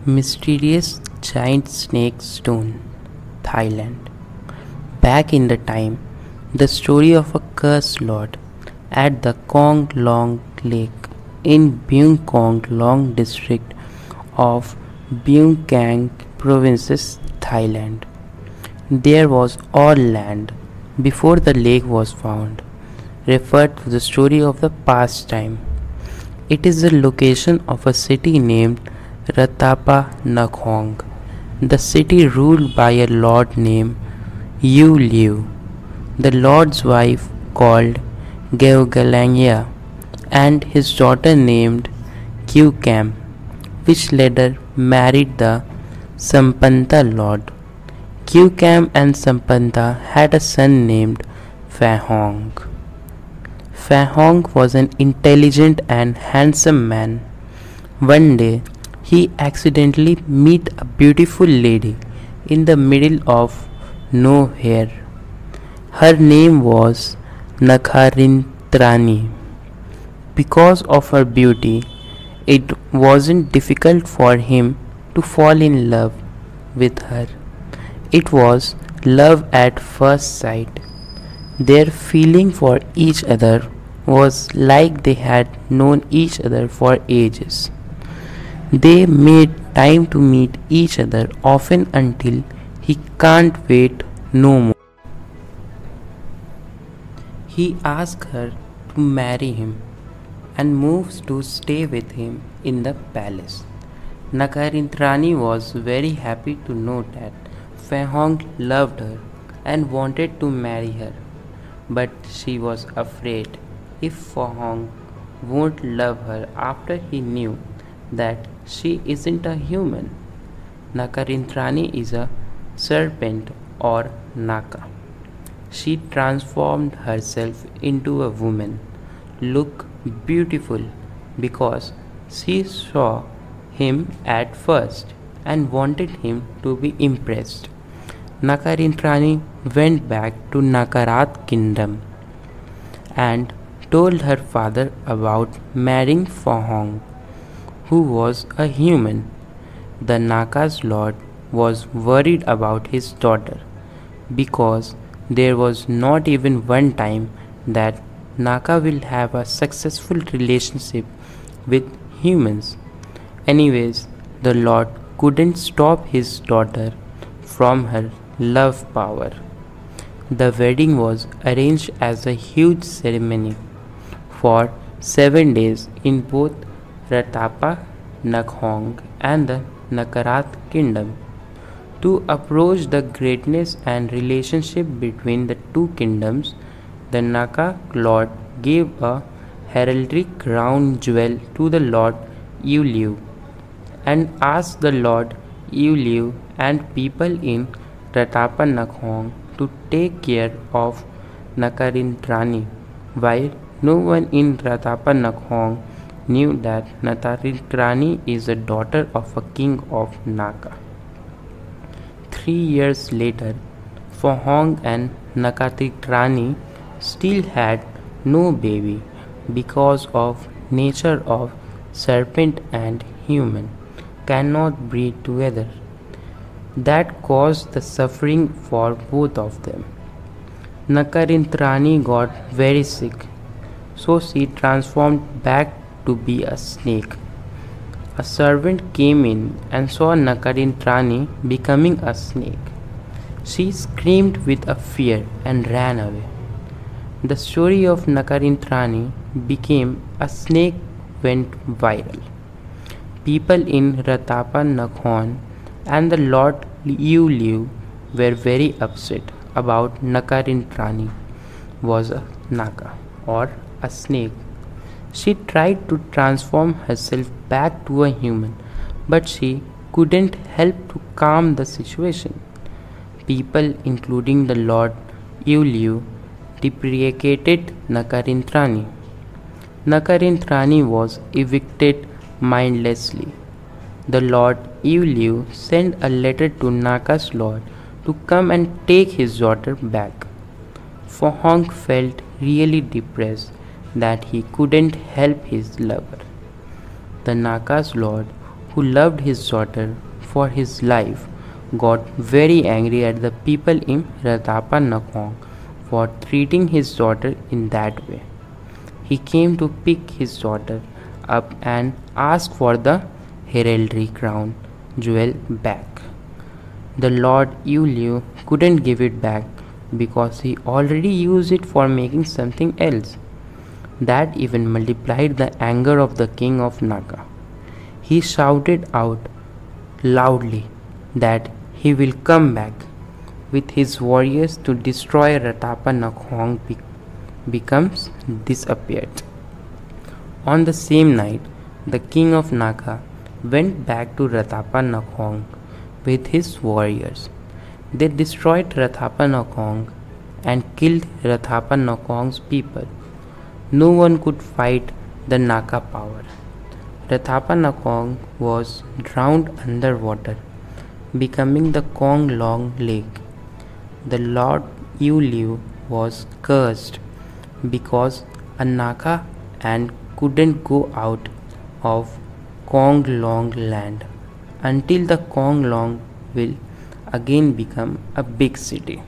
Mysterious giant snake stone, Thailand. Back in the time, the story of a cursed lord at the Kong Long Lake in Byung Kong Long district of Byung Kang provinces, Thailand. There was all land before the lake was found, referred to the story of the past time. It is the location of a city named Ratapa Nakhon. The city ruled by a lord named Yu Liu. The lord's wife called Geogalania and his daughter named Kyukam, which later married the Sampanta lord. Kyukam and Sampanta had a son named Fahong. Fahong was an intelligent and handsome man. One day, he accidentally met a beautiful lady in the middle of nowhere. Her name was Nakharintrani. Because of her beauty, it wasn't difficult for him to fall in love with her. It was love at first sight. Their feeling for each other was like they had known each other for ages. They made time to meet each other often until he can't wait no more. He asked her to marry him and moves to stay with him in the palace. Nakarintrani was very happy to know that Fahong loved her and wanted to marry her, but she was afraid if Fahong won't love her after he knew that she isn't a human. Nakarintrani is a serpent or Naka. She transformed herself into a woman, look beautiful because she saw him at first and wanted him to be impressed. Nakarintrani went back to Nakarat kingdom and told her father about marrying Fahong, who was a human. The Naka's lord was worried about his daughter because there was not even one time that Naka will have a successful relationship with humans. Anyways, the lord couldn't stop his daughter from her love power. The wedding was arranged as a huge ceremony for 7 days in both Ratapa Nakhon and the Nakarat kingdom. To approach the greatness and relationship between the two kingdoms, the Naka lord gave a heraldry crown jewel to the lord Yuliu and asked the lord Yuliu and people in Ratapa Nakhon to take care of Nakarintrani, while no one in Ratapa Nakhon knew that Nakarintrani is the daughter of a king of Naka. 3 years later, Fahong and Nakarintrani still had no baby because of nature of serpent and human cannot breed together. That caused the suffering for both of them. Nakarintrani got very sick, so she transformed back to be a snake. A servant came in and saw Nakarintrani becoming a snake. She screamed with a fear and ran away. The story of Nakarintrani became a snake went viral. People in Ratapa Nakhon and the Lord Yu Liu were very upset about Nakarintrani was a Naka or a snake. She tried to transform herself back to a human, but she couldn't help to calm the situation. People, including the Lord Yu Liu, deprecated Nakarintrani. Nakarintrani was evicted mindlessly. The Lord Yu Liu sent a letter to Naka's lord to come and take his daughter back. Fahong felt really depressed that he couldn't help his lover. The Naka's lord who loved his daughter for his life, got very angry at the people in Ratapa Nakong for treating his daughter in that way. He came to pick his daughter up and ask for the heraldry crown jewel back. The Lord Yuliu couldn't give it back because he already used it for making something else. That even multiplied the anger of the king of Naga. He shouted out loudly that he will come back with his warriors to destroy Ratapa Nakhong becomes disappeared. On the same night, the king of Naga went back to Ratapa Nakhong with his warriors. They destroyed Rathapa Nakong and killed Rathapa Nakong's people. No one could fight the Naka power. Rathapa Nakong was drowned underwater, becoming the Kong Long Lake. The Lord Yu Liu was cursed because a Naka and couldn't go out of Kong Long land until the Kong Long will again become a big city.